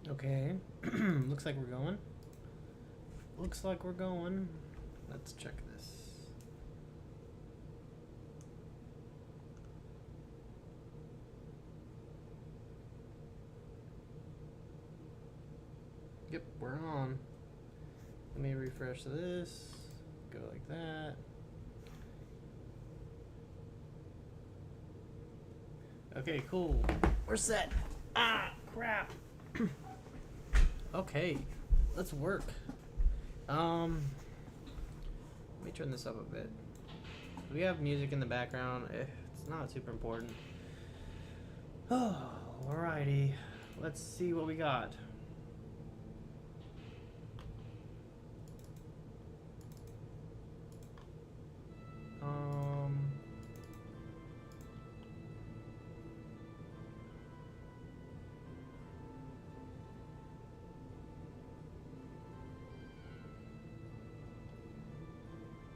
Okay. Looks like we're going. Looks like we're going. Let's check this. Yep, we're on. Let me refresh this. Go like that. Okay, cool. We're set. Ah, crap. Okay, let's work. Let me turn this up a bit. We have music in the background. It's not super important. Oh, alrighty. Let's see what we got.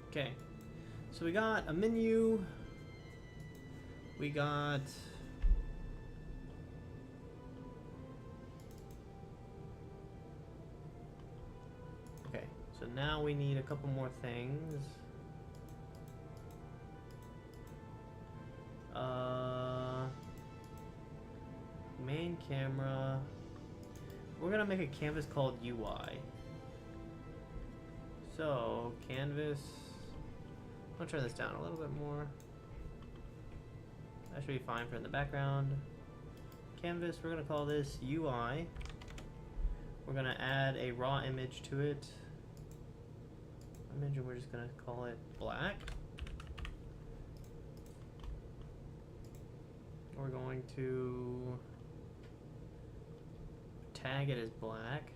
Okay, so we got a menu. We got okay, so now we need a couple more things. Main camera. We're gonna make a canvas called UI. So canvas. I'll turn this down a little bit more. That should be fine for in the background. Canvas, we're gonna call this UI. We're gonna add a raw image to it. Image, and we're just gonna call it black. We're going to tag it as black.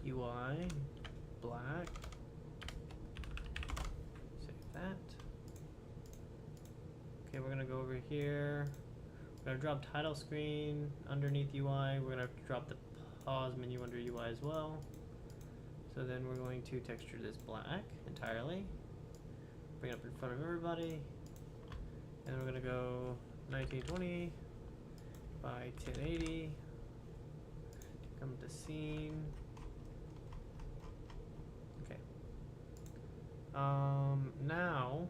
UI, black. Save that. Okay, we're gonna go over here. We're gonna drop title screen underneath UI. We're gonna drop the pause menu under UI as well. So then we're going to texture this black entirely. Bring it up in front of everybody. And we're gonna go 1920 by 1080. Come to scene. Okay. Now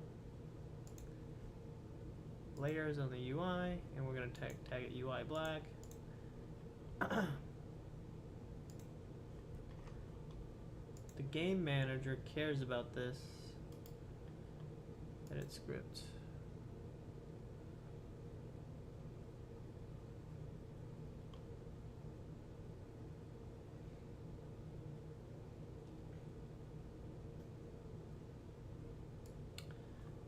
layers on the UI, and we're gonna tag it UI black. The game manager cares about this. Edit script.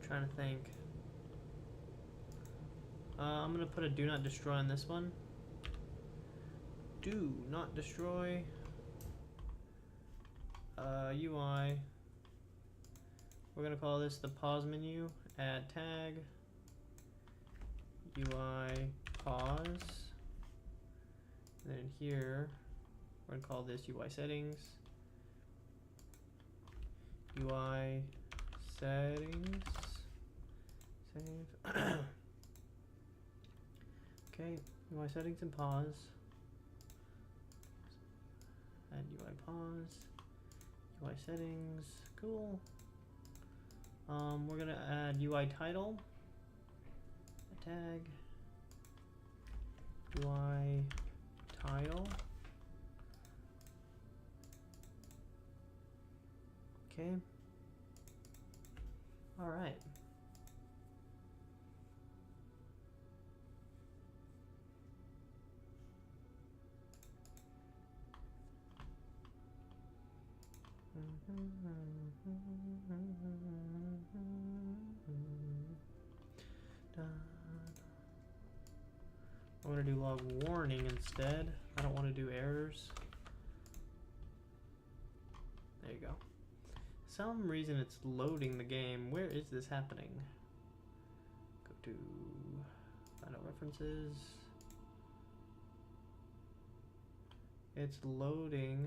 Trying to think. I'm gonna put a do not destroy on this one. Do not destroy. UI. We're gonna call this the pause menu. Add tag. UI pause. And then here, we're gonna call this UI settings. UI settings. Save. Okay, UI settings and pause. Add UI pause. UI settings. Cool. We're gonna add UI title. A tag. UI title. Okay. All right. I'm gonna do log warning instead. I don't want to do errors. There you go. Some reason it's loading the game. Where is this happening? Go to find out references. It's loading.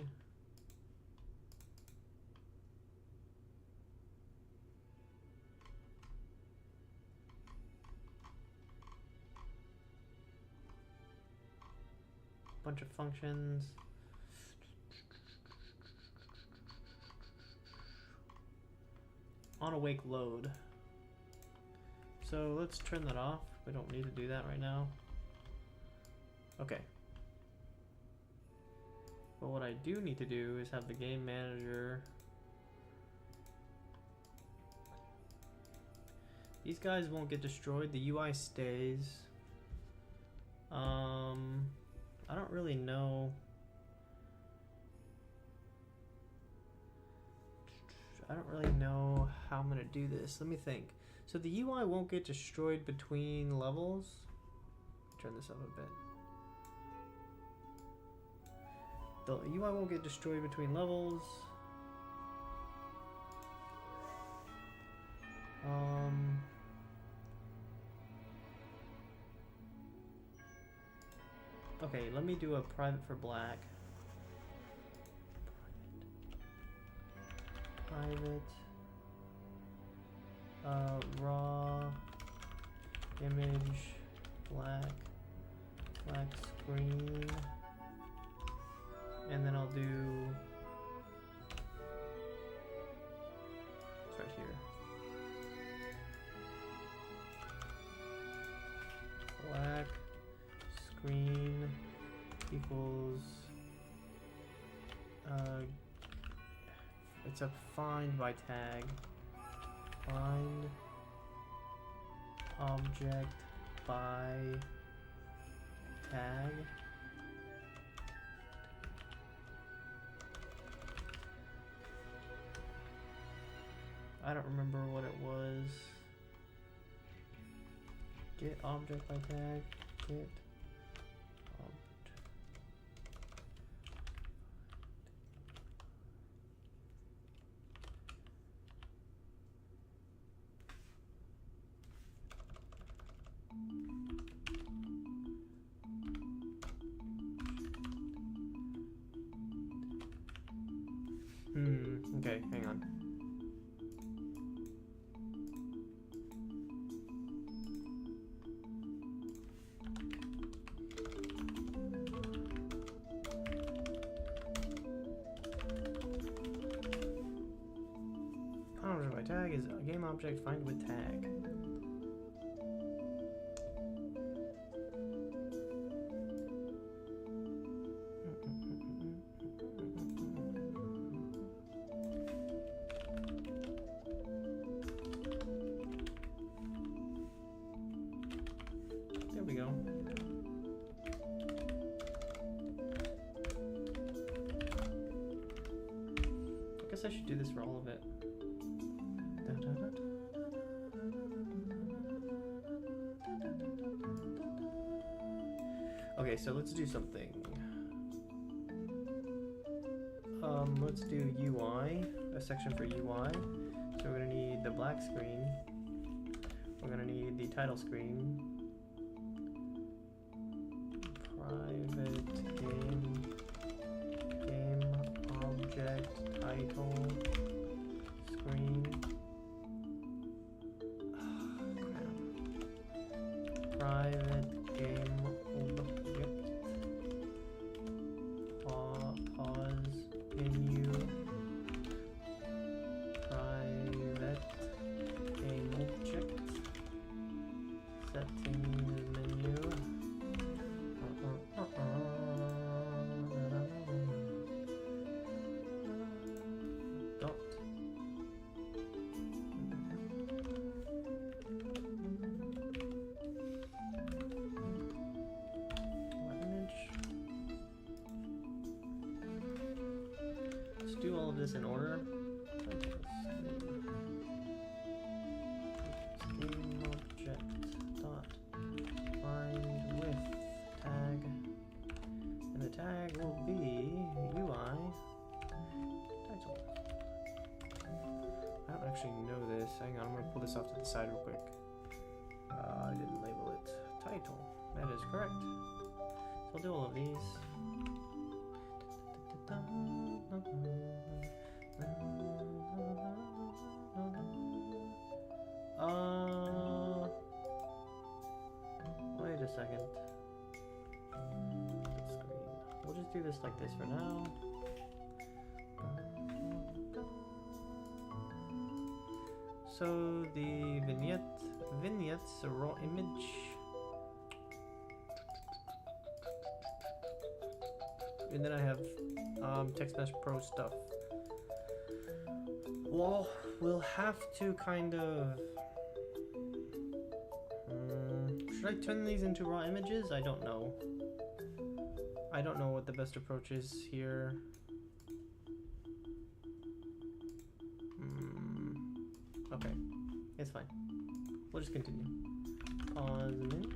bunch of functions. On awake load. So let's turn that off. We don't need to do that right now. Okay. But what I do need to do is have the game manager. These guys won't get destroyed. The UI stays. I don't really know. I don't really know how I'm gonna do this. Let me think. So the UI won't get destroyed between levels. Turn this up a bit. The UI won't get destroyed between levels. Okay, let me do a private for black. Private. Raw image black screen, and then I'll do it's right here. Black screen equals it's a find by tag. Find object by tag. I don't remember what it was. Get object by tag. Get okay, hang on. Object by tag is a game object find with tag. There we go. I guess I should do this for all of it. Okay, so let's do something. Let's do UI, a section for UI. So we're gonna need the black screen. We're gonna need the title screen. Private game object title screen. Private game object pause menu. Private game object settings menu. Dot. Let's do all of this in order. Game object dot find with tag, and the tag will be UI title. I don't actually know this. Hang on, I'm gonna pull this off to the side real quick. I didn't label it title. That is correct. So I'll do all of these. Wait a second. Screen. just do this like this for now. So the vignettes, a raw image. And then I have Text Mesh Pro stuff. Well, we'll have to kind of... should I turn these into raw images? I don't know. I don't know what the best approach is here. Okay, it's fine. We'll just continue. Pause menu.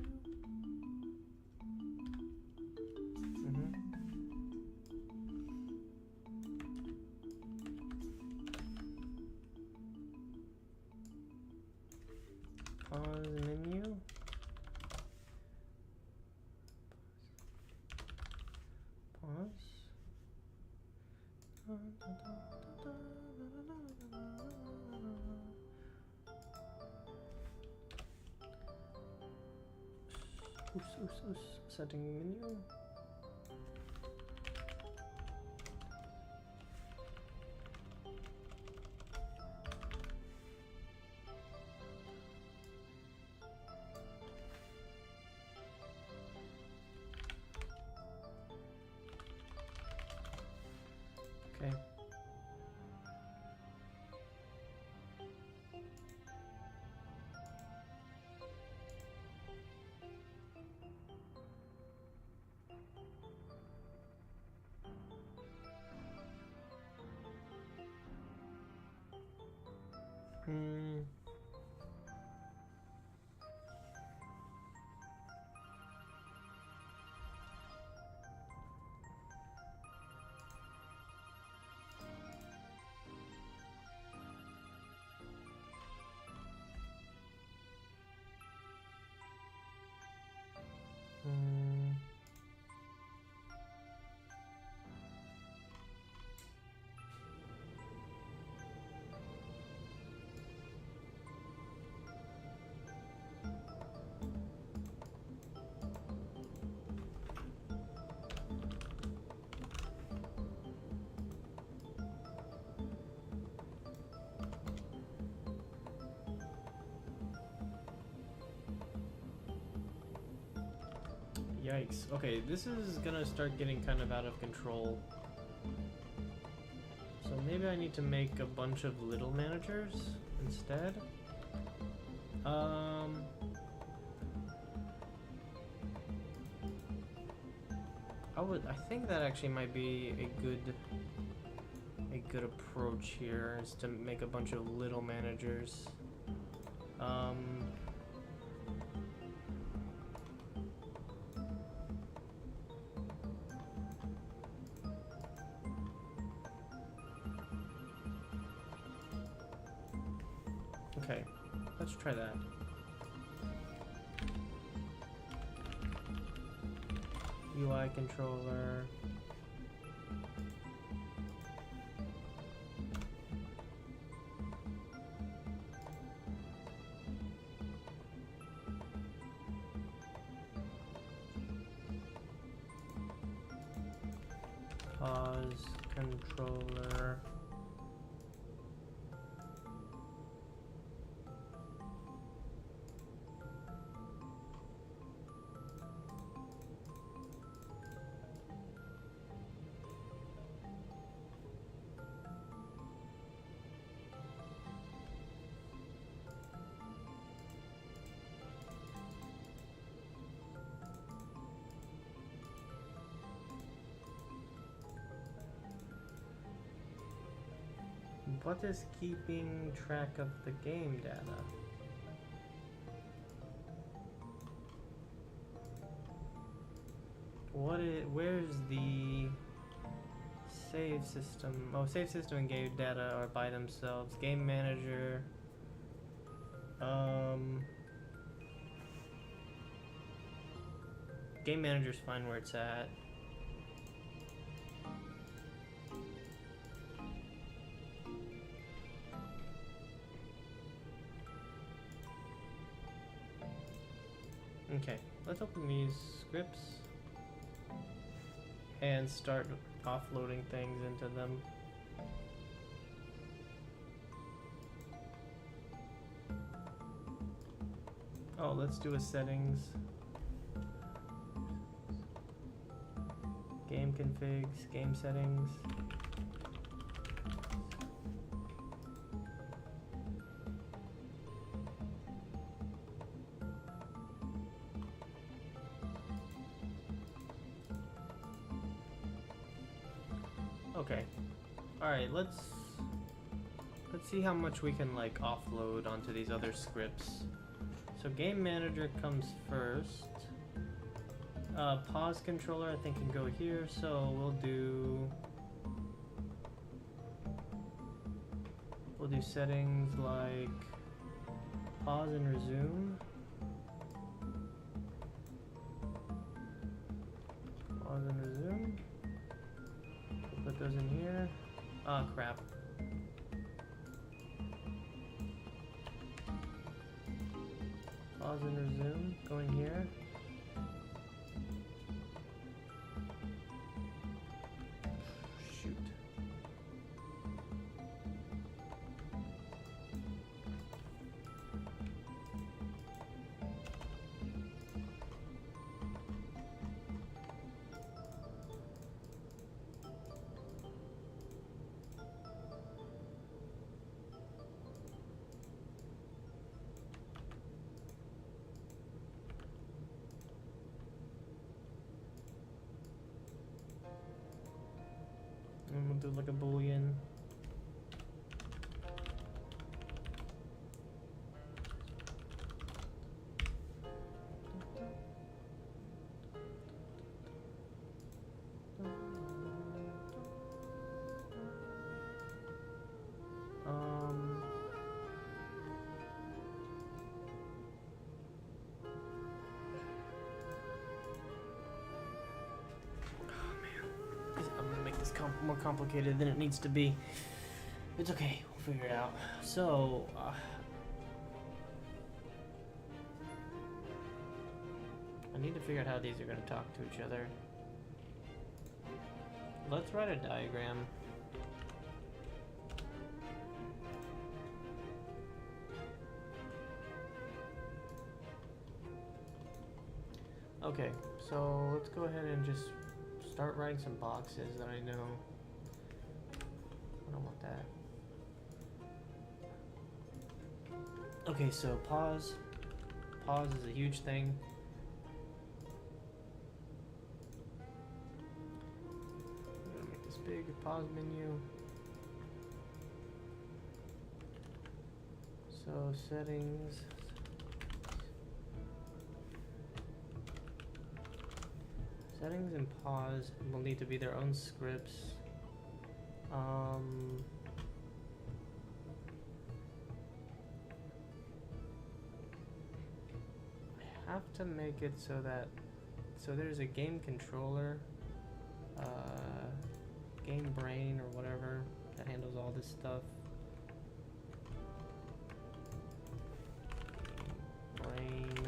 Pause menu. Pause. Setting menu. Okay. Yikes. Okay, this is gonna start getting kind of out of control. So maybe I need to make a bunch of little managers instead. I think that actually might be a good approach here, is to make a bunch of little managers. Okay, let's try that. UI controller. Pause controller. What is keeping track of the game data? Where's the save system? Oh, save system and game data are by themselves. Game manager. Game manager's fine where it's at. Okay, let's open these scripts. and start offloading things into them. Oh, let's do a settings. Game configs, game settings. Okay. Alright, let's see how much we can like offload onto these other scripts. So game manager comes first. Pause controller I think can go here, so we'll do settings like pause and resume. Pause and resume. We'll put those in here. Ah, crap. Pause and resume, going here. Shoot. And we'll do like a boolean. More complicated than it needs to be. It's okay, we'll figure it out. So, I need to figure out how these are going to talk to each other. Let's write a diagram. Okay, so let's go ahead and just start writing some boxes that I know. I don't want that. Okay, so pause. Pause is a huge thing. I'm gonna make this big, pause menu. So settings. Settings and pause will need to be their own scripts. I have to make it so that there's a game controller, game brain or whatever that handles all this stuff. Brain.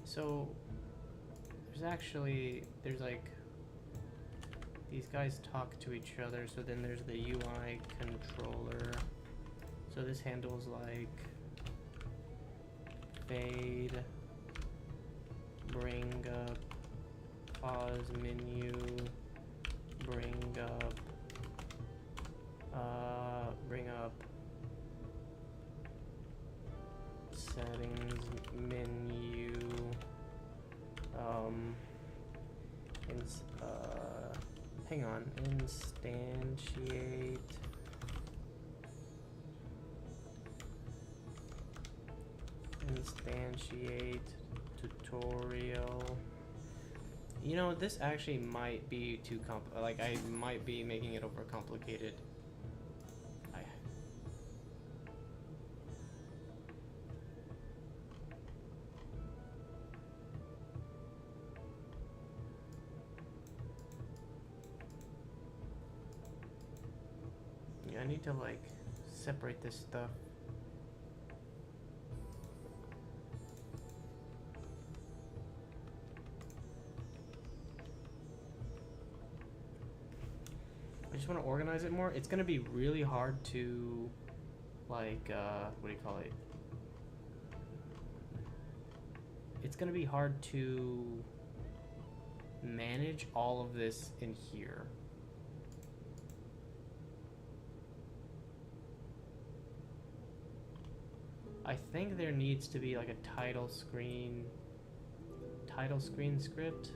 So there's like these guys talk to each other, so then there's the UI controller. So this handles like fade, bring up, pause menu, bring up settings menu, hang on, instantiate tutorial. You know, this actually might be too like I might be making it overcomplicated. I need to like separate this stuff. just want to organize it more. It's gonna be really hard to, like, what do you call it? It's gonna be hard to manage all of this in here. I think there needs to be like a title screen script.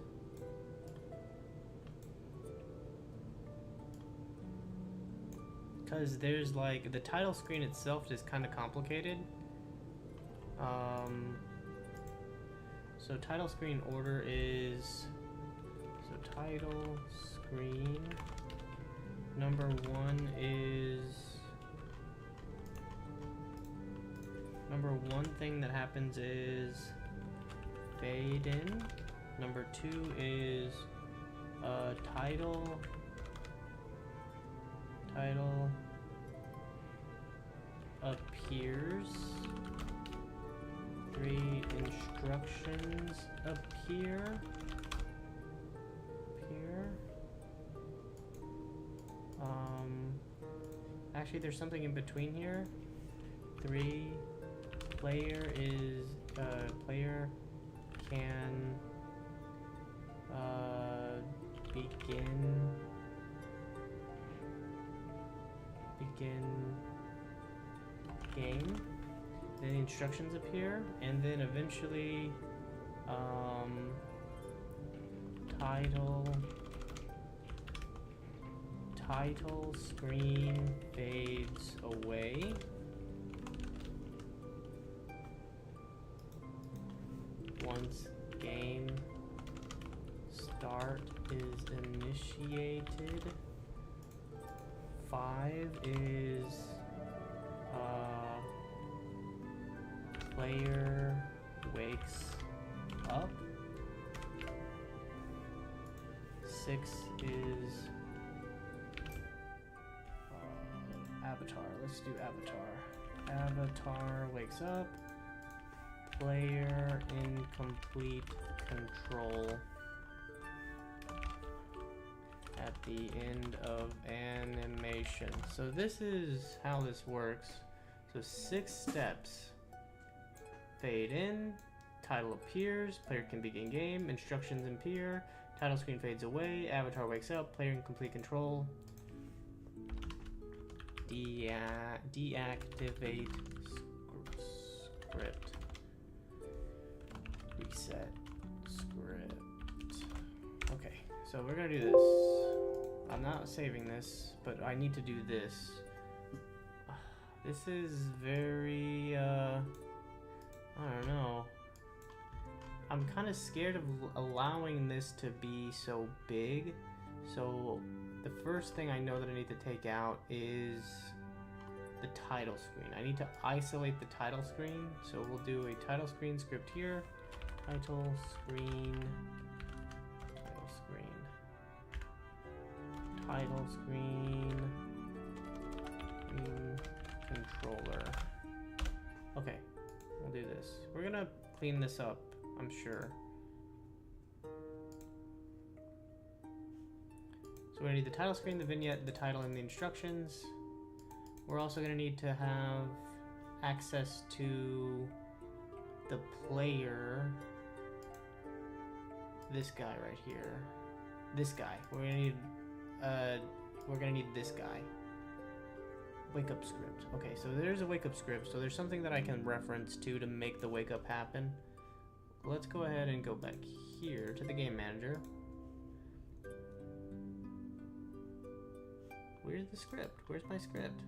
Because there's like, the title screen itself is kind of complicated. So title screen order is, so title screen number 1 is, number 1 thing that happens is fade in. Number 2 is title appears. 3 instructions appear. Actually, there's something in between here. 3 player is player can begin game. Then the instructions appear, and then eventually title screen fades away. Once game start is initiated. 5 is player wakes up. 6 is avatar. Let's do avatar. Avatar wakes up. Player in complete control at the end of animation. So this is how this works. So 6 steps. Fade in, title appears, player can begin game, instructions appear, title screen fades away, avatar wakes up, player in complete control, deactivate script, reset script. Okay, so we're gonna do this. I'm not saving this, but I need to do this. This is very, I don't know. I'm kind of scared of allowing this to be so big. So the first thing I know that I need to take out is the title screen. I need to isolate the title screen. So we'll do a title screen script here. Title screen controller. Okay. We'll do this. We're gonna clean this up, I'm sure. So we're gonna need the title screen, the vignette, the title, and the instructions. We're also gonna need to have access to the player. This guy right here. This guy. We're gonna need this guy. Wake up script. Okay, so there's a wake up script. So there's something that I can reference to make the wake up happen. Let's go ahead and go back here to the game manager. Where's the script? Where's my script?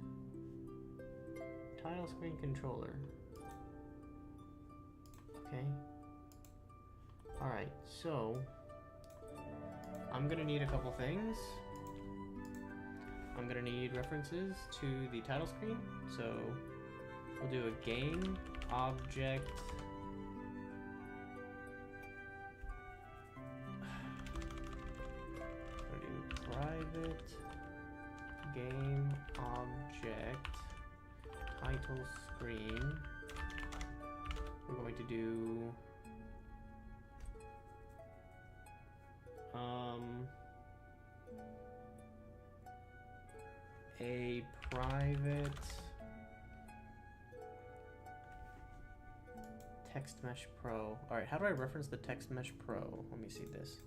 Title screen controller. Okay. Alright, so I'm gonna need a couple things. I'm gonna need references to the title screen, so we'll do a game object. We'll do private game object title screen. We're going to do a private Text Mesh Pro. Alright, how do I reference the Text Mesh Pro? Let me see this.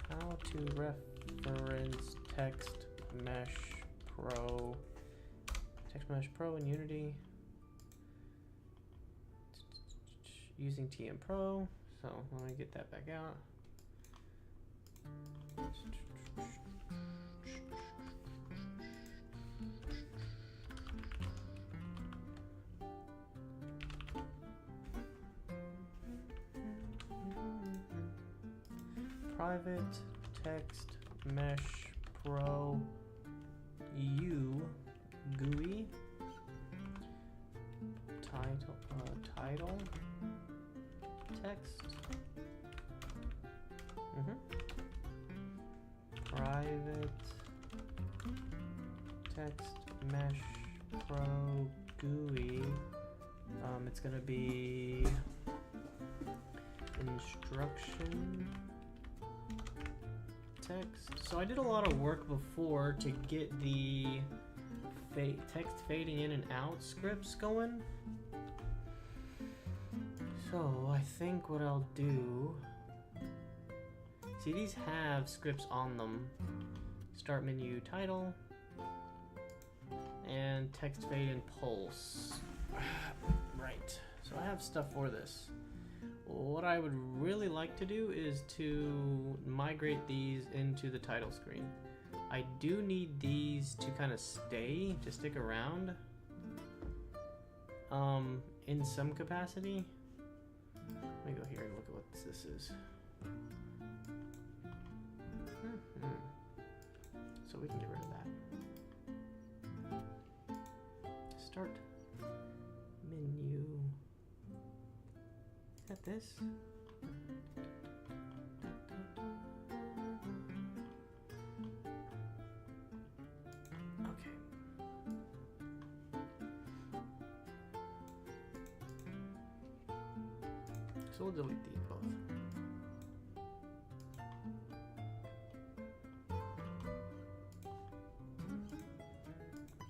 How to reference Text Mesh Pro. Text Mesh Pro in Unity. Using TM Pro. So let me get that back out. Private Text Mesh Pro U GUI title text private text mesh pro GUI. It's gonna be instruction text. So I did a lot of work before to get the text fading in and out scripts going. So I think what I'll do, see these have scripts on them. Start menu title and text fade and pulse. Right, so I have stuff for this. What I would really like to do is to migrate these into the title screen. I do need these to kind of stick around in some capacity. Let me go here and look at what this is. So we can get rid of that. Start menu. Is that this? Okay. So we'll delete these both.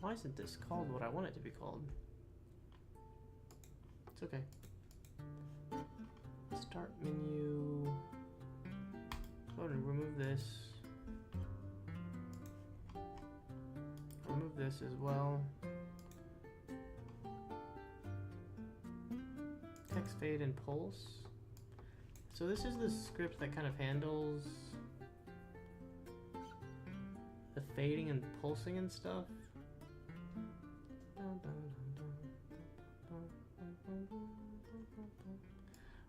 Why isn't this called what I want it to be called? It's okay. Start menu. Go ahead and remove this. Remove this as well. Text fade and pulse. So this is the script that kind of handles the fading and pulsing and stuff.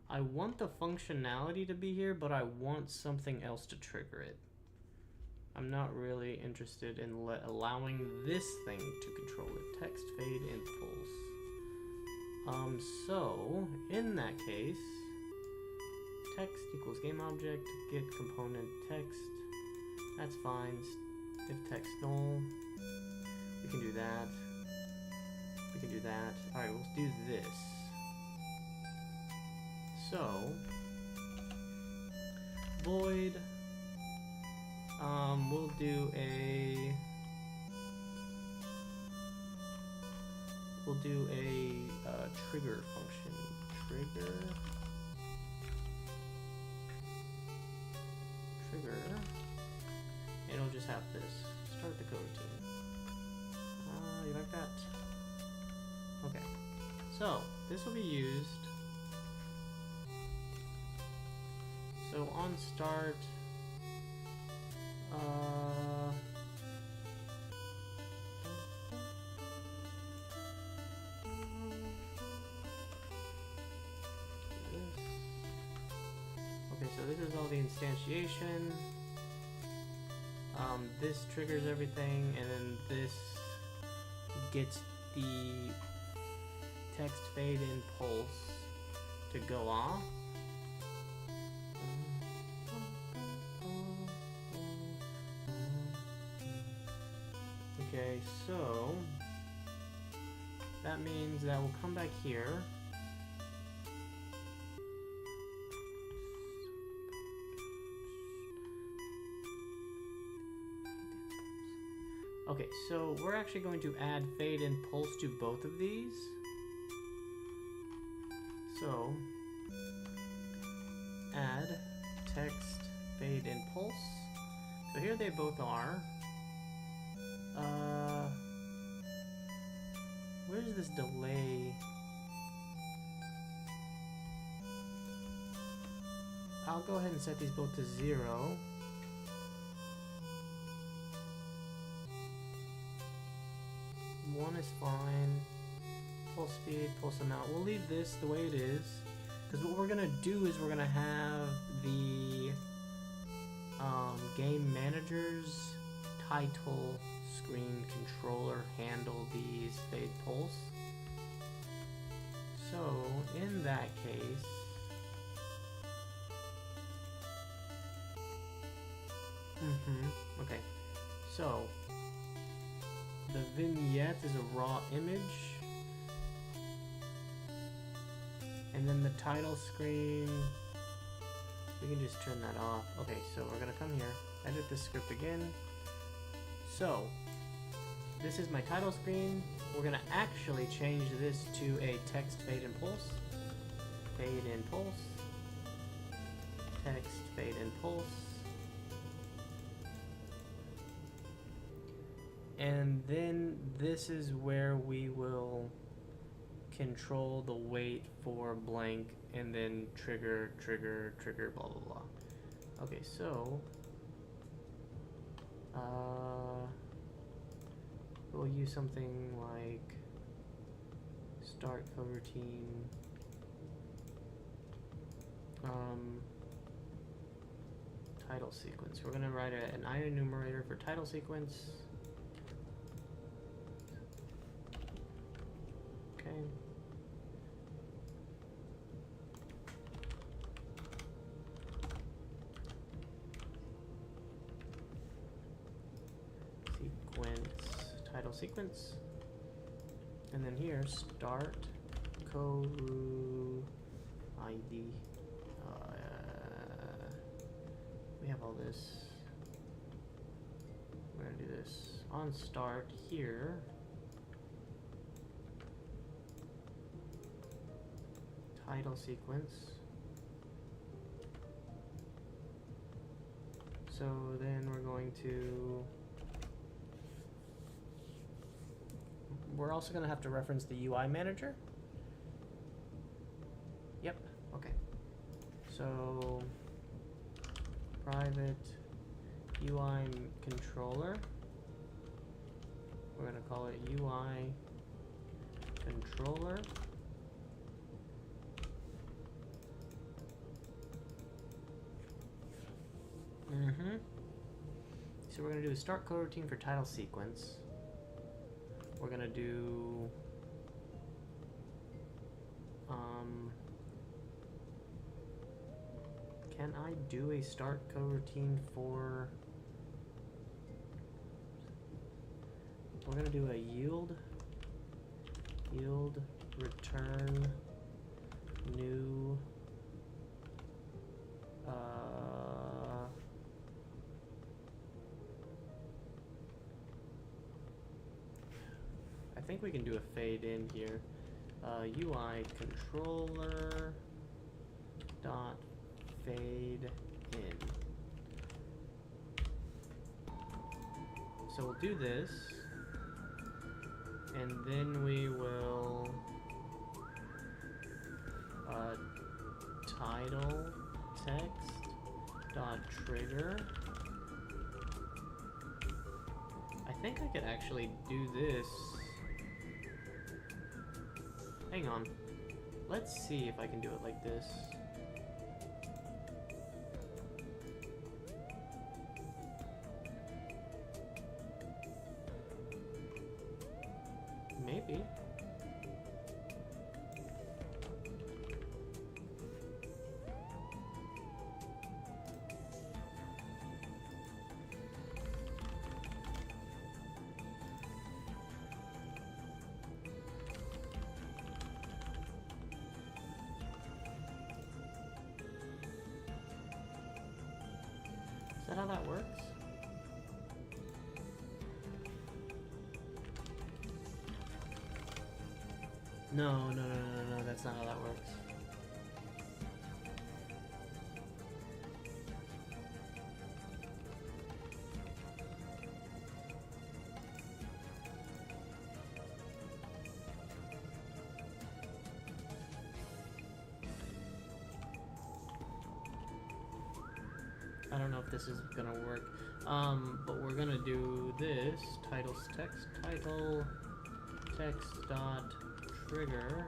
I want the functionality to be here, but I want something else to trigger it. I'm not really interested in allowing this thing to control it. Text fade and pulse. So in that case, text equals game object, get component text. That's fine. If text null, we can do that. We can do that. All right, we'll do this. So void. We'll do a. Trigger function. Trigger. And it'll just have this. Start the coroutine. You like that? Okay. So this will be used. So on start. Okay, so this is all the instantiation. This triggers everything, and then this gets the text fade in pulse to go off. Okay, so that means that we'll come back here. Okay, so we're actually going to add fade and pulse to both of these. So, add text, fade, and pulse. So here they both are. Where's this delay? I'll go ahead and set these both to 0. One is fine. Pulse speed, pulse amount. We'll leave this the way it is. Because what we're gonna do is we're gonna have the game manager's title screen controller handle these fade pulse. So in that case, okay, so the vignette is a raw image, and then the title screen, we can just turn that off. Okay, so we're gonna come here, edit this script again. So this is my title screen. We're gonna actually change this to a text fade and pulse. Fade and pulse. Text fade and pulse. And then this is where we will control the wait for blank and then trigger, trigger, trigger, blah, blah, blah. Okay, so we'll use something like start coroutine. Title sequence. We're gonna write an enumerator for title sequence. Okay. Title sequence, and then here start coru ID. We have all this. We're gonna do this on start here. Title sequence. So then we're going to. We're also going to have to reference the UI manager. Yep, okay. So, private UI controller. We're going to call it UI controller. So we're going to do a start coroutine for title sequence. We're gonna do can I do a start coroutine for, we're gonna do a yield return new I think we can do a fade in here. UI controller dot fade in. So we'll do this, and then we will title text dot trigger. I think I could actually do this. Hang on. Let's see if I can do it like this. Maybe. Is that how that works? No, no, no, no, no, that's not how that works. I don't know if this is gonna work, but we're gonna do this title text dot trigger,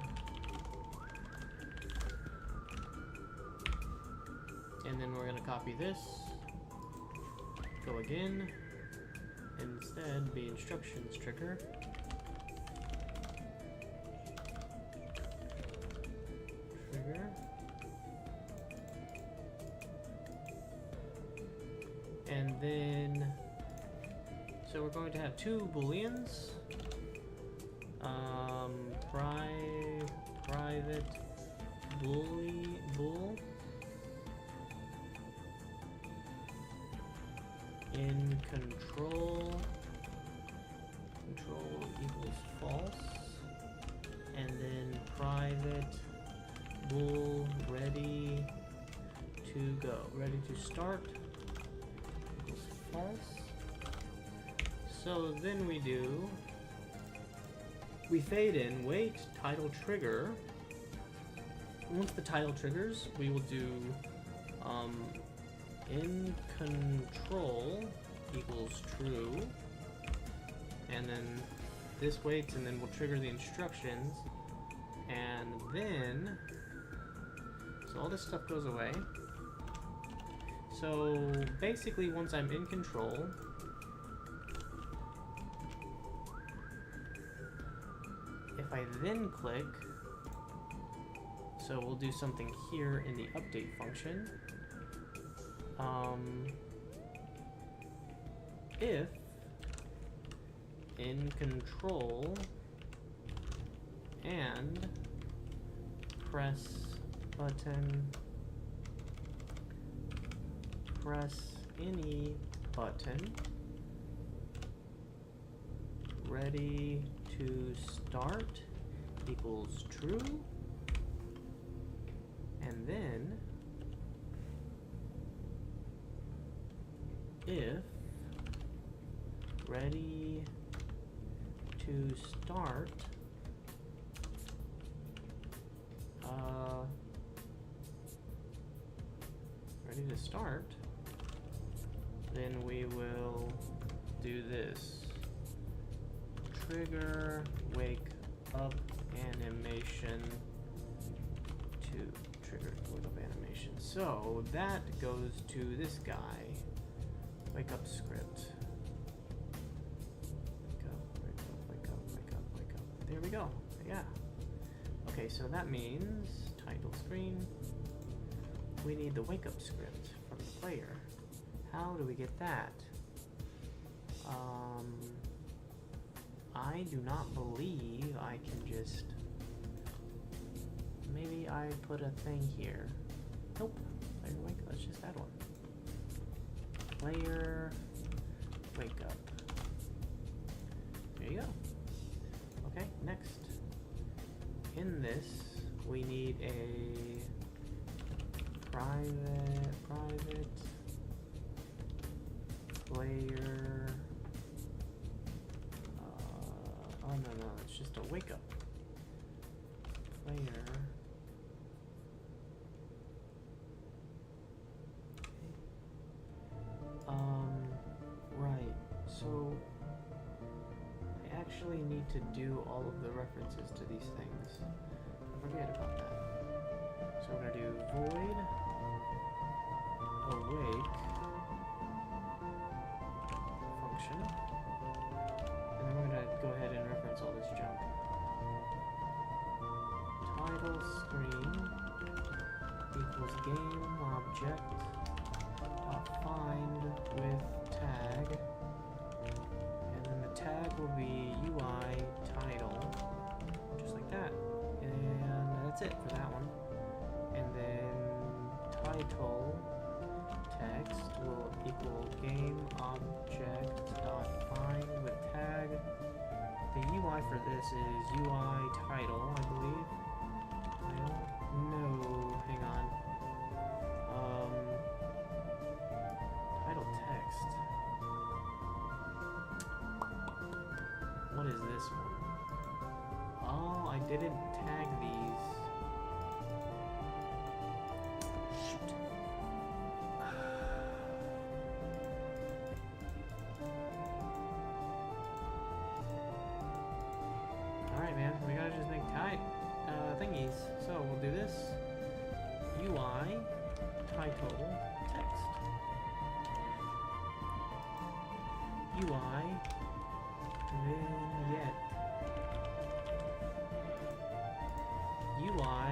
and then we're gonna copy this, go again, instead be instructions trigger, and then so we're going to have two booleans, private bool in control equals false, and then private bool ready to start equals false. So then we fade in, wait, title trigger. Once the title triggers, we will do in control equals true, and then this waits, and then we'll trigger the instructions, and then so all this stuff goes away. So basically, once I'm in control, if I then click, so we'll do something here in the update function. If in control and press any button, ready to start equals true, and then if ready to start then we will do this trigger wake up animation to trigger wake up animation. So that goes to this guy, wake up script. Wake up. There we go. Yeah. Okay, so that means title screen. We need the wake up script from the player. How do we get that? I do not believe I can just... Maybe I put a thing here. Nope. Player wake up. Let's just add one. Player wake up. There you go. Okay, next. In this, we need a private player. Oh no, it's just a wake up player. Right. So I actually need to do all of the references to these things. Forget about that. So we're gonna do void awake function, and then we're gonna go ahead and reference all this junk. Title screen equals game object dot find with tag, and then the tag will be UI title, just like that. And that's it for that one. And then title text will equal game object dot find with tag. the UI for this is UI title, I believe. Title? No, hang on. Title text. What is this one? Oh, I didn't tag these. Shoot. Alright, man, we gotta just make thingies. So we'll do this. UI title text. UI vignette. UI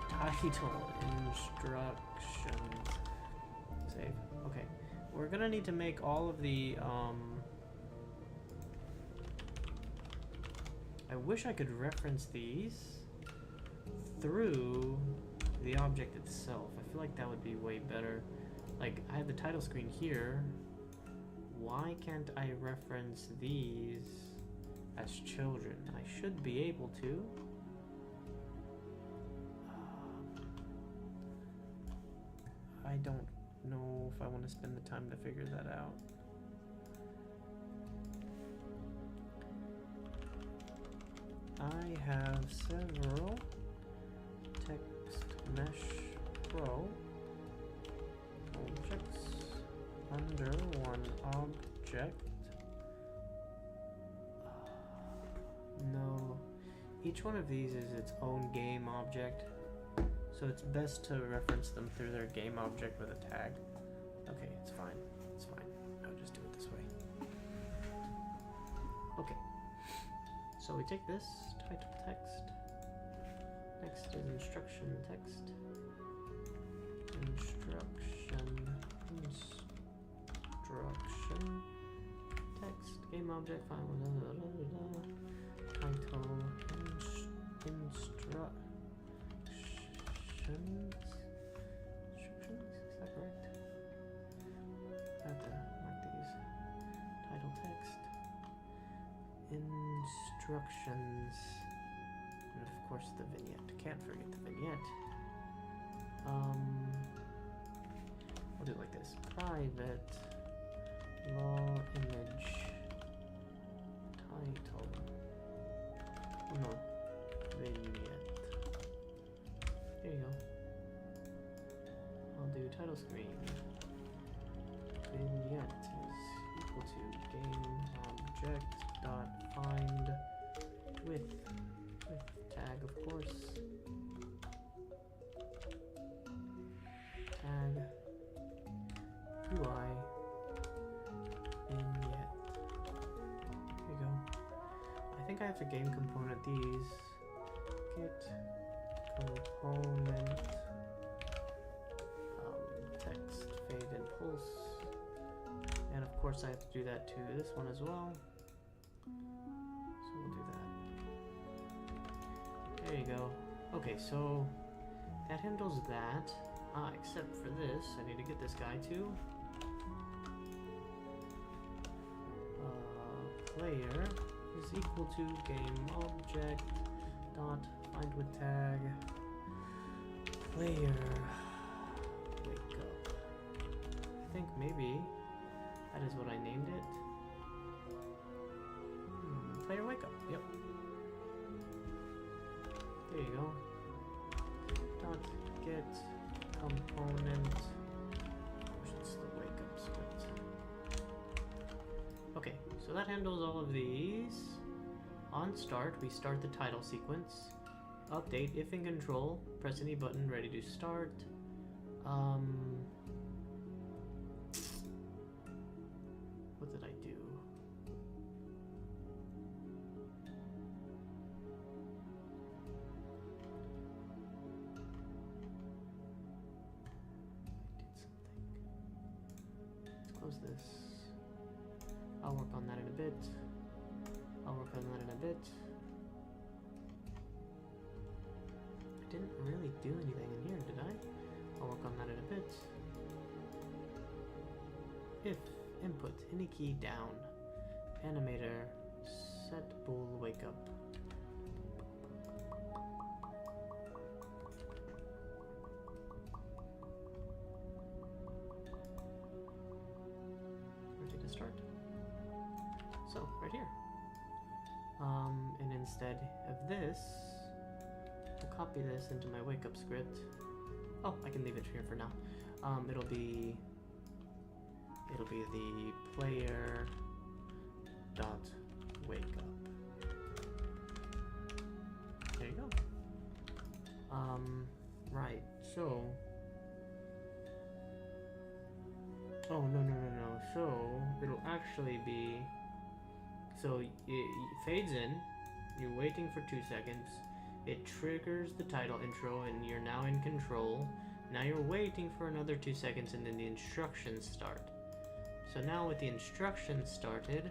title instructions. Save. Okay. We're gonna need to make all of the I wish I could reference these through the object itself. I feel like that would be way better. Like, I have the title screen here. Why can't I reference these as children? I should be able to. I don't know if I want to spend the time to figure that out. I have several text mesh pro objects under one object. No, each one of these is its own game object, so it's best to reference them through their game object with a tag. Okay, it's fine. It's fine. I'll just do it this way. Okay. So we take this title text. Next is instruction text. Instruction text. Game object file. Title instructions. Instructions? Is that correct? I have to mark these. Title text. Instructions. And of course the vignette. Can't forget the vignette. We'll do it like this. Private raw image title. Oh, no. Vignette. There you go. I'll do title screen. Vignette is equal to game object dot find with tag, of course. Tag UI vignette. There you go. I think I have to game component these. Get component text fade and pulse. And of course I have to do that to this one as well. So we'll do that. There you go. Okay, so that handles that. Except for this, I need to get this guy too. Player is equal to game object dot find with tag player wake up. I think maybe that is what I named it. Player wake up. Yep. There you go. Dot get component. It's the wake up script. Okay, so that handles all of these. On start, we start the title sequence. Update, if in control, press any button, ready to start. What did I do? Close this. I'll work on that in a bit. I'll work on that in a bit. I didn't really do anything in here, did I? I'll work on that in a bit. If input, any key down. Animator, set bool wake up. Ready to start. So, right here. And instead of this, we'll copy this into my wake up script. Oh, I can leave it here for now. It'll be the player dot wake up. There you go. Right. So. Oh no. So it'll actually be. So it fades in. You're waiting for 2 seconds. It triggers the title intro, and you're now in control. Now you're waiting for another 2 seconds, and then the instructions start. So now with the instructions started,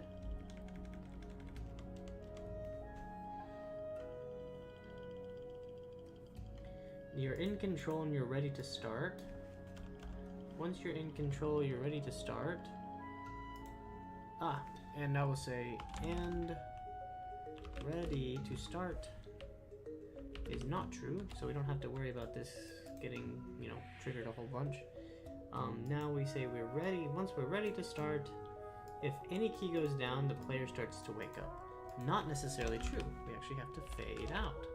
you're in control and you're ready to start. Once you're in control, you're ready to start. And I will say, and ready to start is not true, so we don't have to worry about this getting, triggered a whole bunch. Now we say we're ready. Once we're ready to start, if any key goes down, the player starts to wake up. Not necessarily true. We actually have to fade out.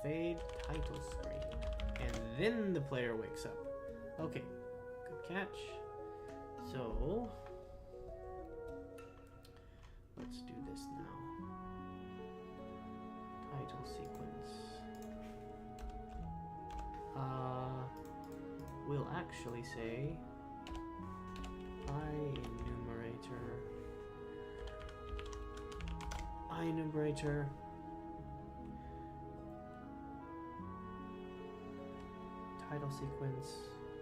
Fade title screen. And then the player wakes up. Okay, good catch. So, let's do this now. Title sequence. We'll actually say enumerator title sequence.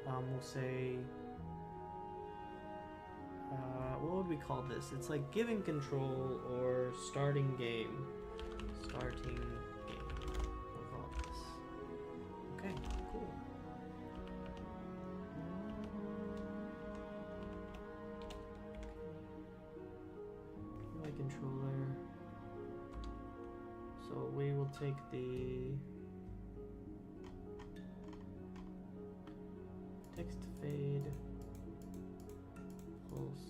We'll say what would we call this? It's like giving control or starting game. Starting game. We'll call this. Okay, cool. My controller. So we will take the text fade pulse.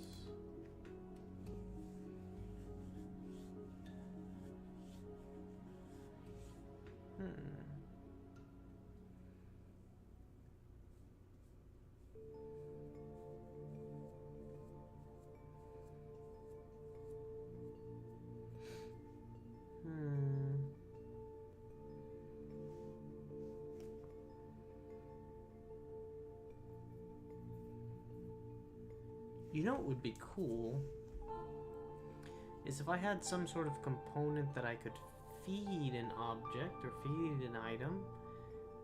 You know what would be cool is if I had some sort of component that I could feed an object or feed an item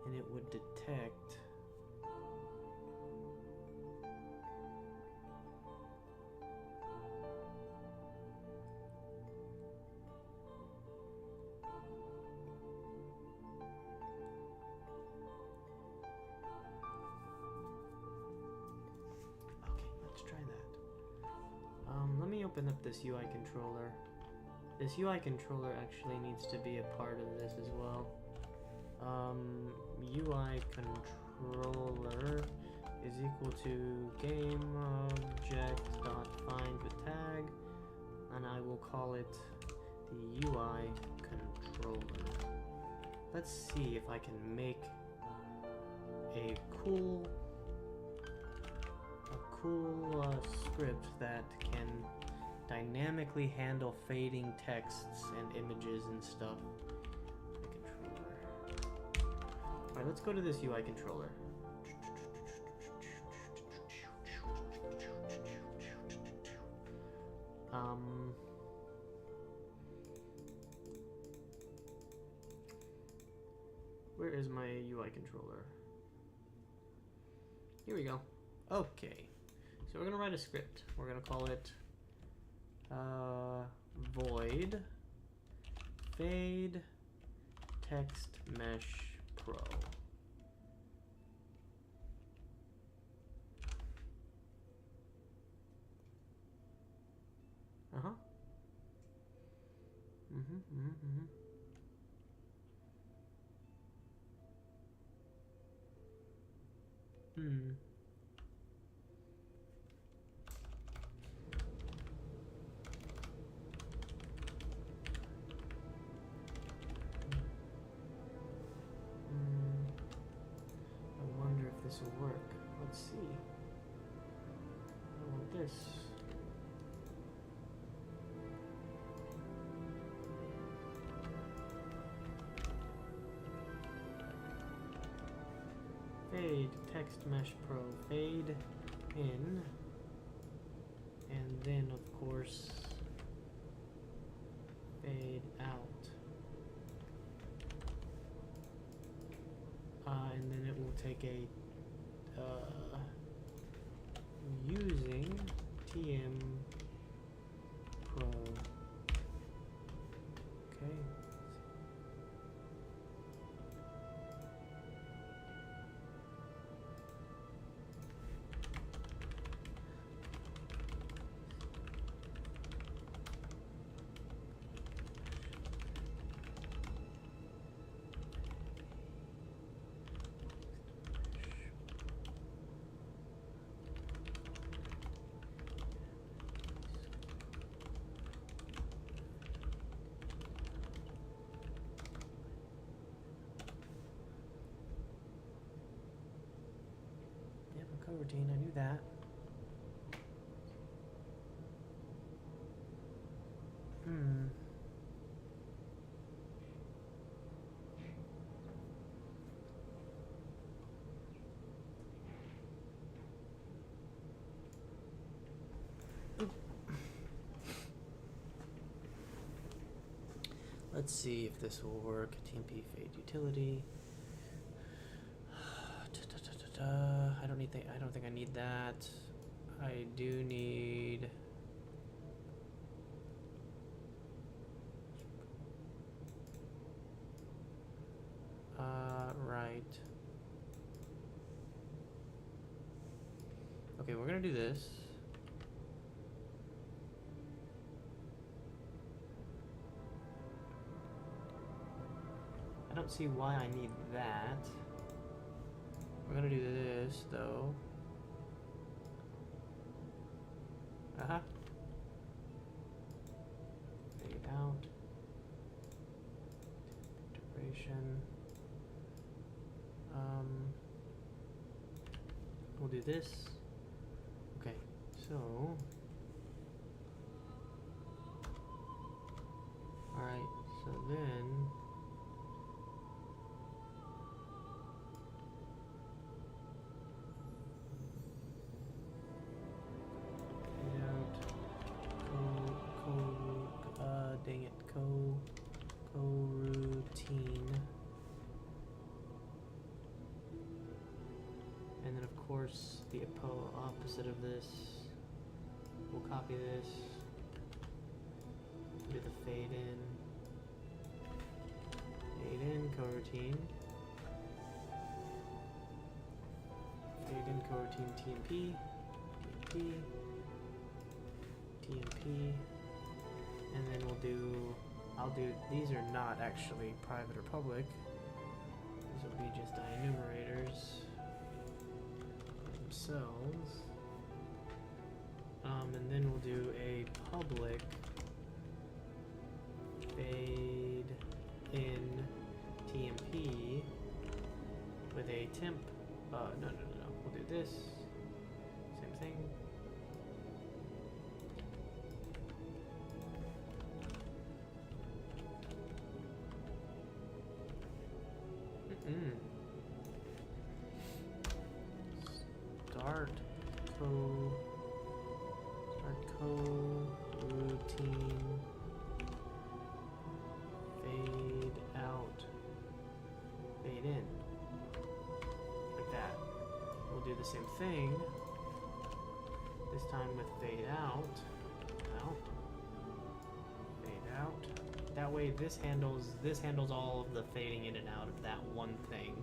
and it would detect open up this UI controller. This UI controller actually needs to be a part of this as well. UI controller is equal to game object dot find with tag, and I will call it the UI controller. Let's see if I can make a cool script that can dynamically handle fading texts and images and stuff. Alright, let's go to this UI controller. Where is my UI controller? Here we go. Okay, so we're gonna write a script. We're gonna call it void fade text mesh pro. I wonder if this will work. Let's see. I want this. Fade Text Mesh Pro. Fade in. And then, of course, fade out. And then it will take a using TM Pro. Okay. Coroutine, I knew that. Let's see if this will work. TMP fade utility. I don't think I need that. I do need right. Okay, we're gonna do this. I don't see why I need that. We're gonna do this though. Fade out. Duration. We'll do this. Okay, so. Alright, so then. Dang it, coroutine. And then of course the opposite of this. We'll copy this. Do the fade in. Fade in, coroutine. Fade in, coroutine, TMP. And then I'll do, these are not actually private or public. These will be just enumerators themselves. And then we'll do a public fade in TMP with a temp, no, we'll do this, same thing. Start coroutine, fade out, fade in, like that. We'll do the same thing this time with fade out, fade out. That way this handles all of the fading in and out of that one thing.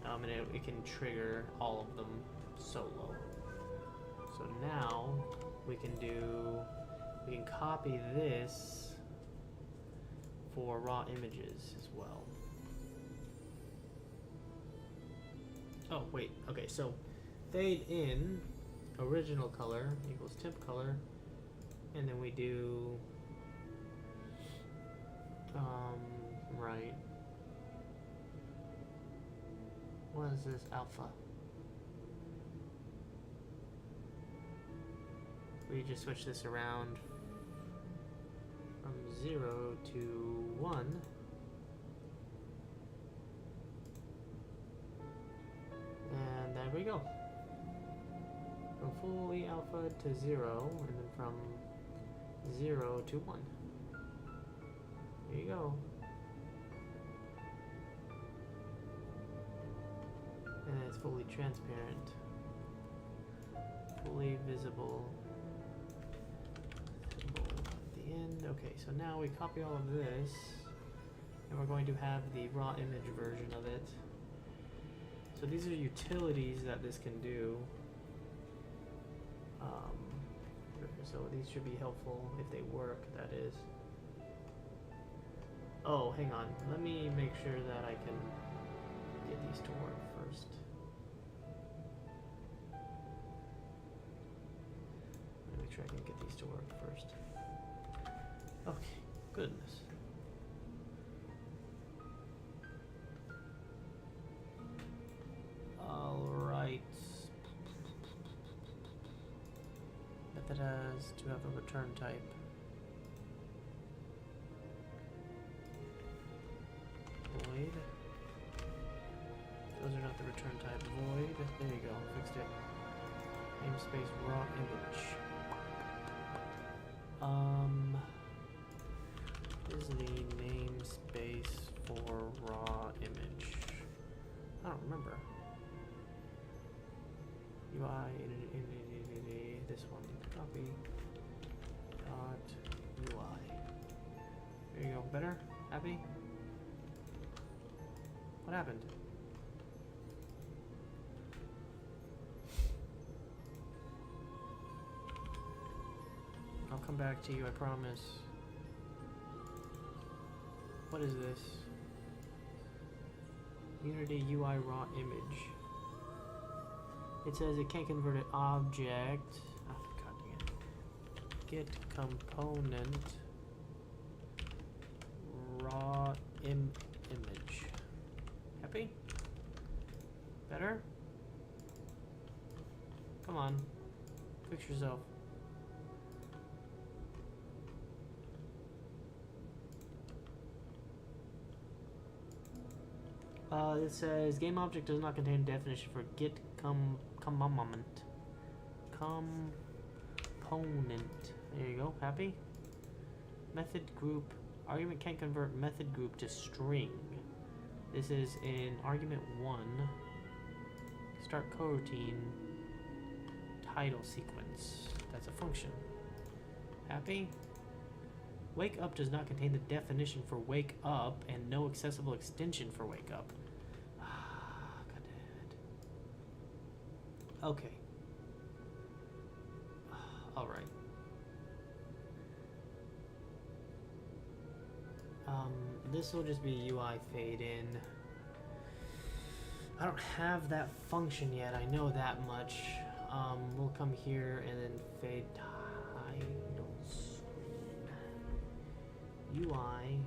And it can trigger all of them solo. So now we can copy this for raw images as well. Oh, wait. Okay, so fade in original color equals temp color, and then we do right. What is this alpha? We just switch this around from 0 to 1. And there we go. From fully alpha to 0, and then from 0 to 1. There you go. And it's fully transparent. Fully visible. At the end. Okay, so now we copy all of this, and we're going to have the raw image version of it. So these are utilities that this can do. So these should be helpful if they work, that is. Oh, hang on. Let me make sure that I can get these to work first. Let me make sure I can get these to work first. Okay, goodness. Alright. Method has to have a return type. Void. Those are not the return type. Void. There you go. Fixed it. Namespace raw image. What is the namespace for raw image? I don't remember. UI this one. Copy. .ui. There you go. Better? Happy? What happened? I'll come back to you, I promise. What is this? Unity UI raw image. It says it can't convert an object. Oh, God dang it. Get component raw image. Happy? Better? Come on. Fix yourself. It says game object does not contain definition for get component. There you go. Happy? Method group. Argument can't convert method group to string. This is in argument 1. Start coroutine. Title sequence. That's a function. Happy? Wake up does not contain the definition for wake up and no accessible extension for wake up. God damn it. Okay. Alright. This will just be UI fade in. I don't have that function yet, I know that much. We'll come here and then fade title screen. UI.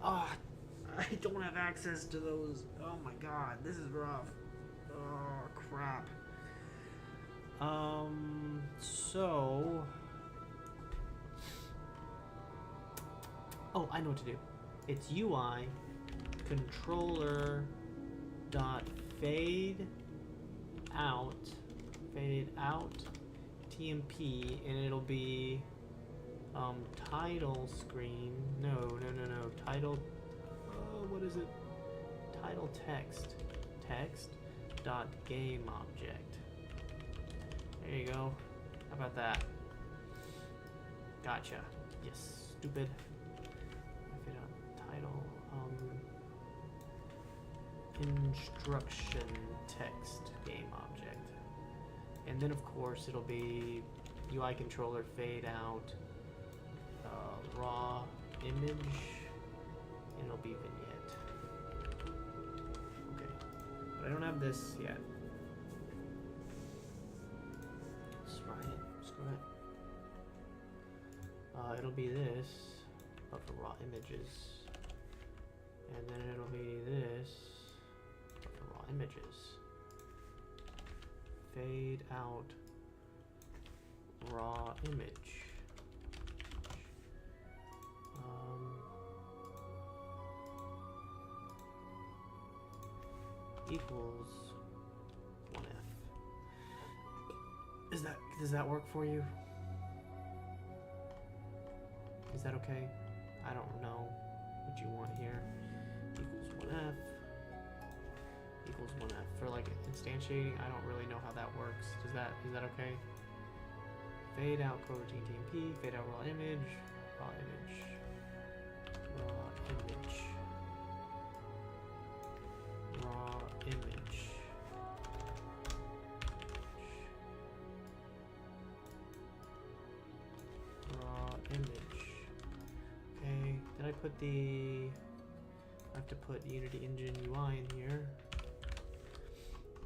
Ah, I don't have access to those. Oh my god, this is rough. Oh crap. So. Oh, I know what to do. It's UI controller dot fade out TMP, and it'll be title screen. No. Title. What is it? Title text dot game object. There you go. How about that? Gotcha. Yes, stupid. Title. Instruction text game object. And then of course it'll be UI controller fade out raw image, and it'll be vignette. Okay, but I don't have this yet. Let's try it. Screw it. It'll be this, but for raw images. And then it'll be this, but for raw images. Fade out raw image. Equals 1F. Does that work for you? Is that okay? I don't know what you want here. Equals 1F. Equals 1F. For like instantiating, I don't really know how that works. Is that okay? Fade out coroutine TMP, fade out raw image, raw image, raw image, raw image. Raw image. Okay, then I put the, I have to put Unity Engine UI in here.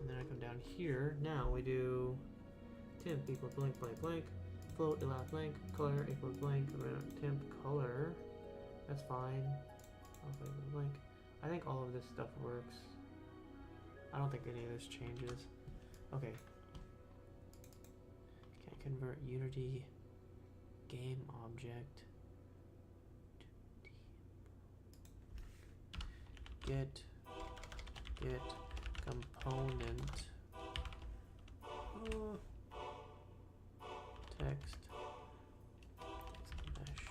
And then I come down here. Now we do temp equals blank blank blank, float elapsed blank, color equals blank, temp color. That's fine. Alpha equals blank. I think all of this stuff works. I don't think any of this changes. Okay. Can't convert Unity game object to get component text mesh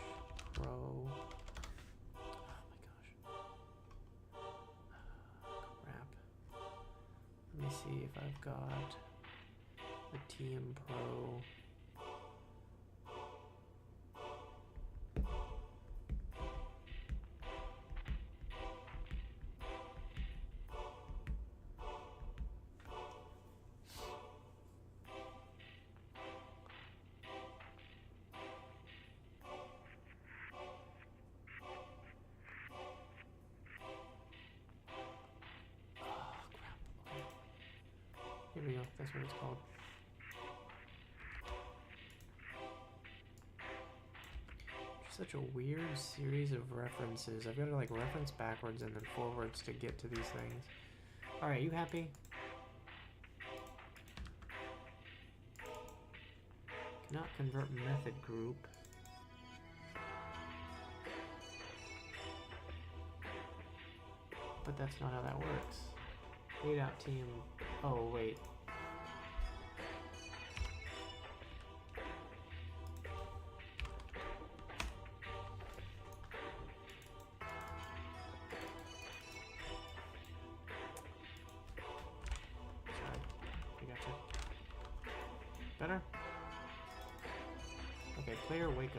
pro. Oh my gosh. Crap. Let me see if I've got the TM Pro. Here we go, that's what it's called. Such a weird series of references. I've got to like reference backwards and then forwards to get to these things. Alright, you happy? Cannot convert method group. But that's not how that works. Fade out team. Oh, wait. Sorry. I gotcha. Better? Okay, player wake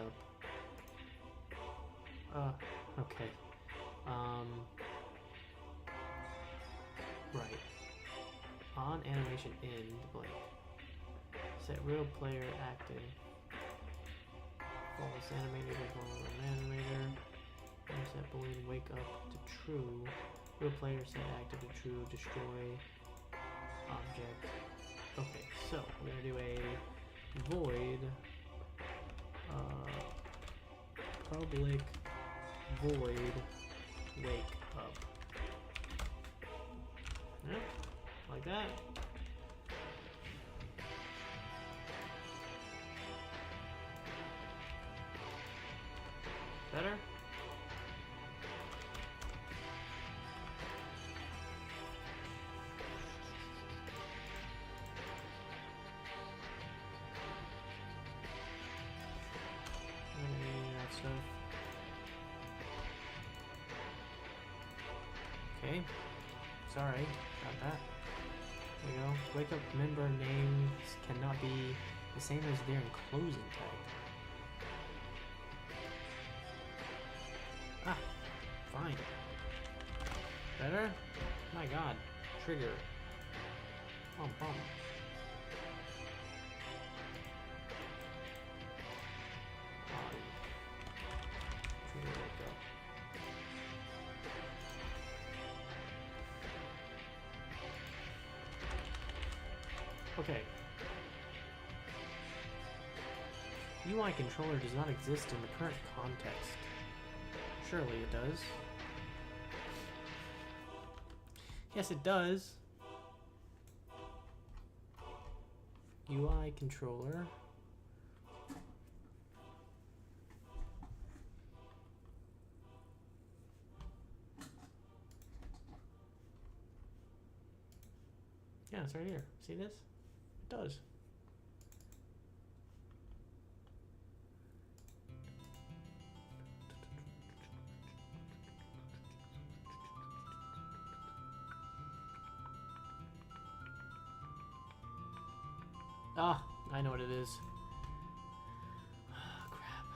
up. Okay. Right. On animation end, blank. Set real player active. False animator equals animator. And set boolean wake up to true. Real player set active to true. Destroy object. Okay, so we're gonna do a void public void wake up. Yeah, like that. Better? That stuff. Okay. Sorry about that. There we go. Wake up member names cannot be the same as their enclosing type. Ah, fine. Better? My god. Trigger. Bum bum. Trigger wake Okay. UI controller does not exist in the current context. Surely it does. Yes, it does. UI controller. Yeah, it's right here. See this? It does. Ah, I know what it is. Oh, crap.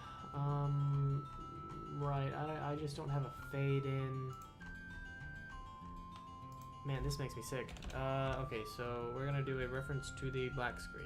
Right. I just don't have a fade in. Man, this makes me sick. Okay, so we're gonna do a reference to the black screen.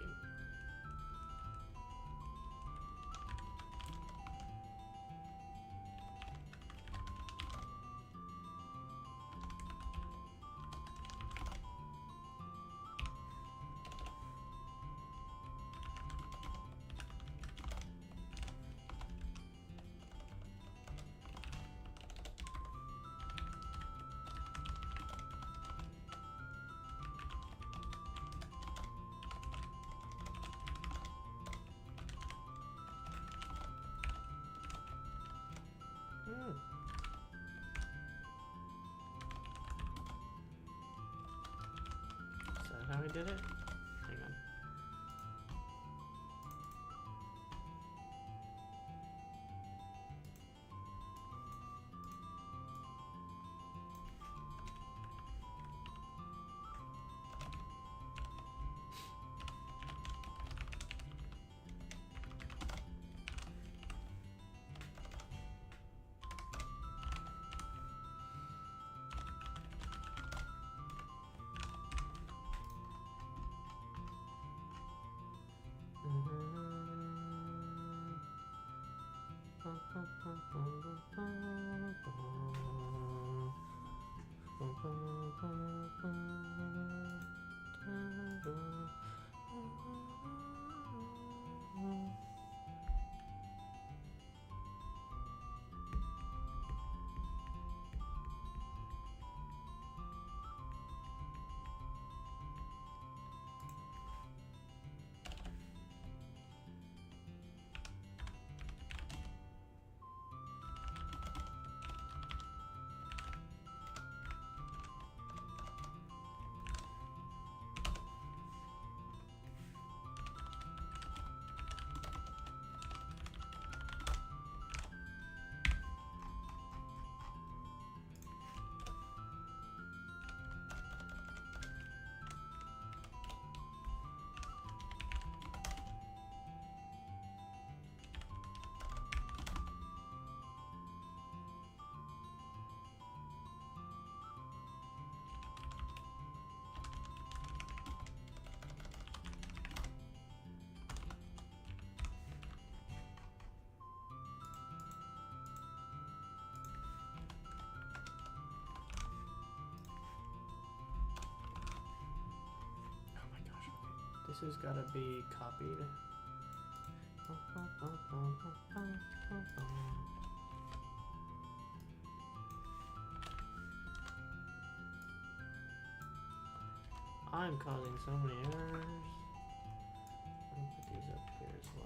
Is that how we did it? Hang on. This has got to be copied. I'm causing so many errors. I'll put these up here as well.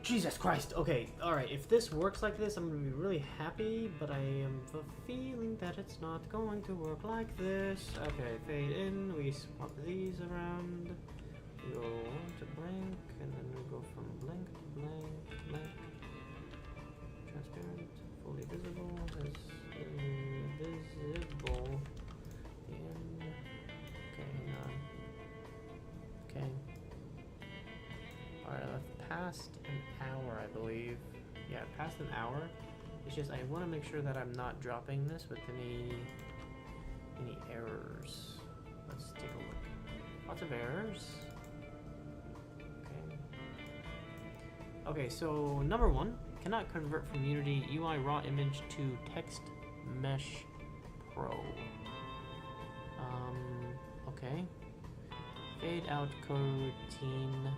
Jesus Christ. Okay, alright. If this works like this, I'm going to be really happy, but I am the feeling that it's not going to work like this. Okay, fade in. We swap these around. We go to blank, and then we go from blank to blank, blank. Transparent, fully visible, visible. The end. Okay, hang on. Okay. Alright, I've passed an hour, I believe. Yeah, past an hour. It's just I want to make sure that I'm not dropping this with any errors. Let's take a look. Lots of errors. Okay. Okay, so number one, cannot convert from Unity UI raw image to text mesh pro. Okay. Fade out coroutine.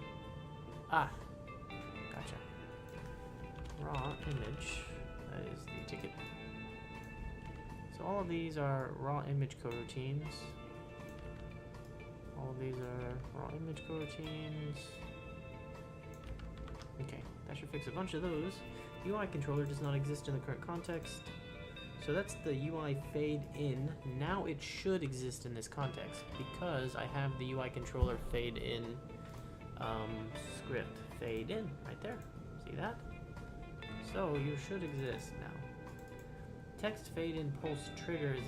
Ah, gotcha. Raw image, that is the ticket. So all of these are raw image coroutines. All of these are raw image coroutines. Okay, that should fix a bunch of those. UI controller does not exist in the current context. So that's the UI fade in. Now it should exist in this context because I have the UI controller fade in script. Fade in right there. See that? So you should exist now. Text fade in pulse trigger is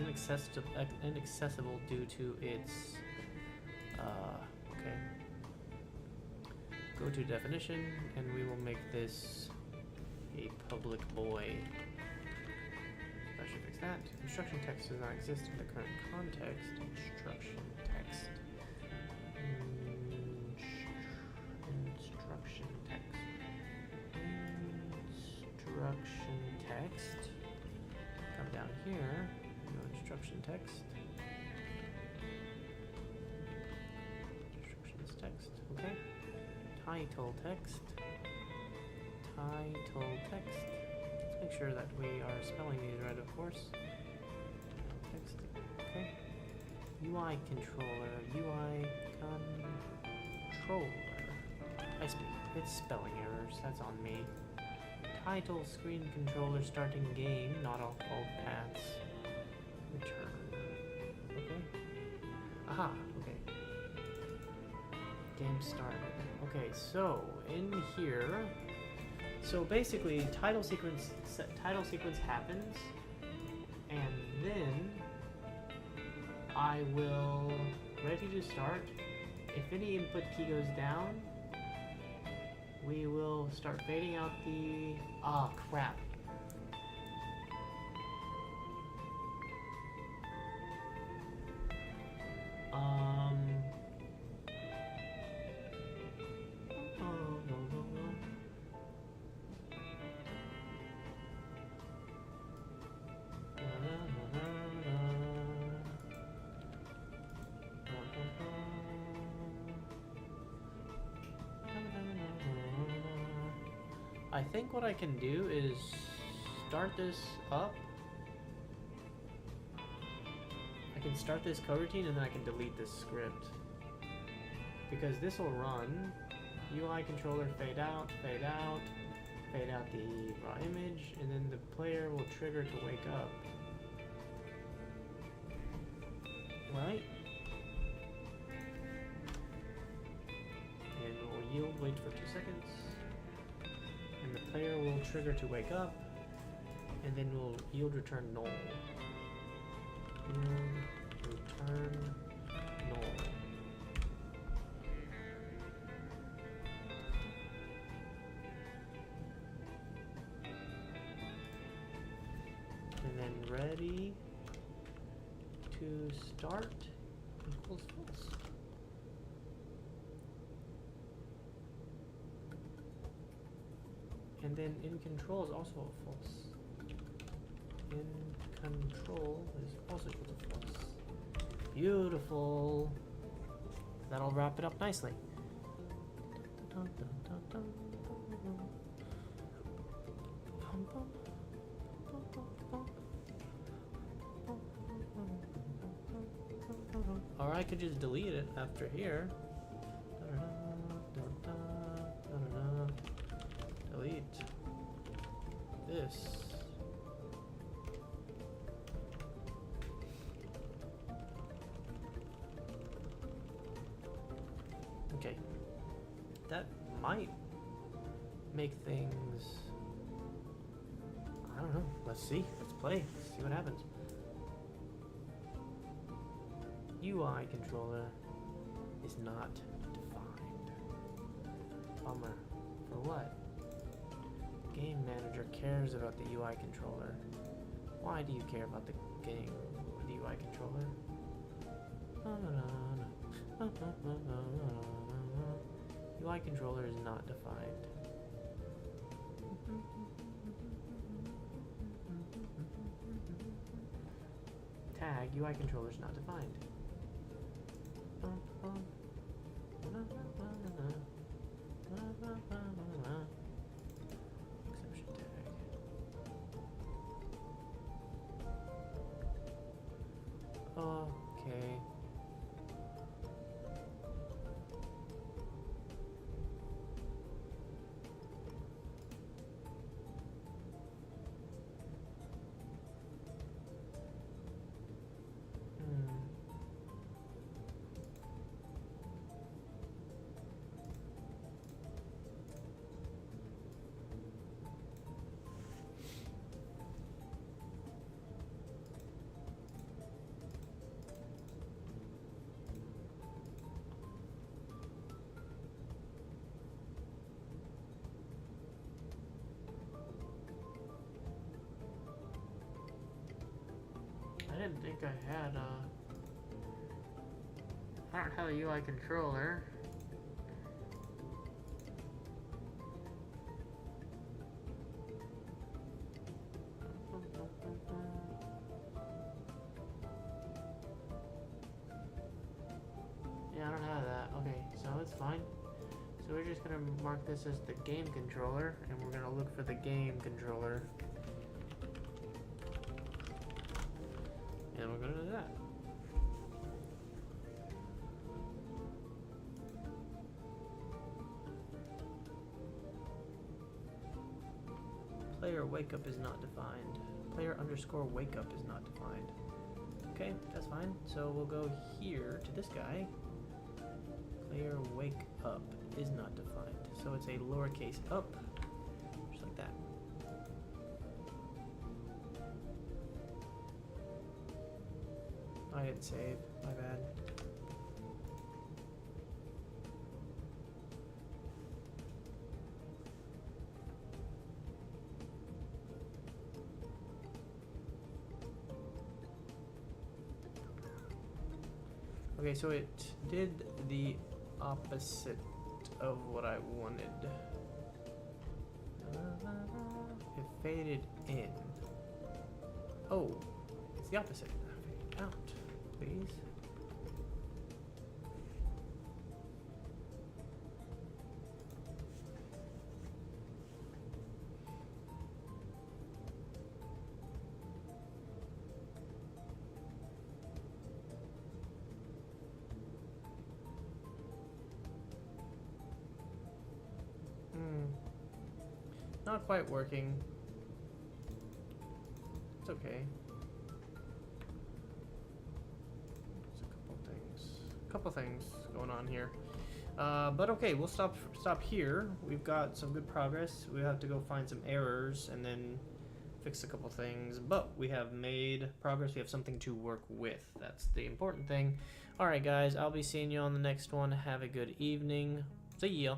inaccessible due to its okay. Go to definition, and we will make this a public void. That should fix that. Instruction text does not exist in the current context. Instruction text. Instruction text. Instruction text. Come down here. Go instruction text. Instructions text. Okay. Title text. Title text. Let's make sure that we are spelling these right, of course. Text. Okay. UI controller. UI controller. It's spelling errors. That's on me. Title screen controller starting game. Not all paths. Return. Okay. Aha. Okay. Game started. Okay. So in here. So basically, title sequence happens, and then I will ready to start. If any input key goes down, we will start fading out the crap. I think what I can do is start this up. I can start this coroutine and then I can delete this script. Because this will run UI controller fade out, fade out, fade out the raw image, and then the player will trigger to wake up. Right? And we'll yield, wait for 2 seconds. And the player will trigger to wake up, and then we'll yield return null. Yield return null. And then ready to start equals false. And then in control is also a false. In control is also equal to false. Beautiful. That'll wrap it up nicely. Or I could just delete it after here. delete this. Okay, that might make things, I don't know, let's see, let's play, let's see what happens. UI controller is not defined. Bummer. For what? Game manager cares about the UI controller. Why do you care about the game, the UI controller? UI controller is not defined. Tag UI controller is not defined. Exception tag. Okay. I didn't think I had I don't have a UI controller. Yeah, I don't have that. Okay, so it's fine. So we're just gonna mark this as the game controller, and we're gonna look for the game controller. And we're gonna do that. Player wake up is not defined. Player underscore wake up is not defined. Okay, that's fine. So we'll go here to this guy. Player wake up is not defined. So it's a lowercase up, just like that. I didn't save, my bad. Okay, so it did the opposite of what I wanted. It faded in. Oh, it's the opposite. Fade out, please. Not quite working. It's okay. There's a couple things going on here. But okay, we'll stop here. We've got some good progress. We have to go find some errors and then fix a couple things. But we have made progress. We have something to work with. That's the important thing. All right, guys. I'll be seeing you on the next one. Have a good evening. See ya.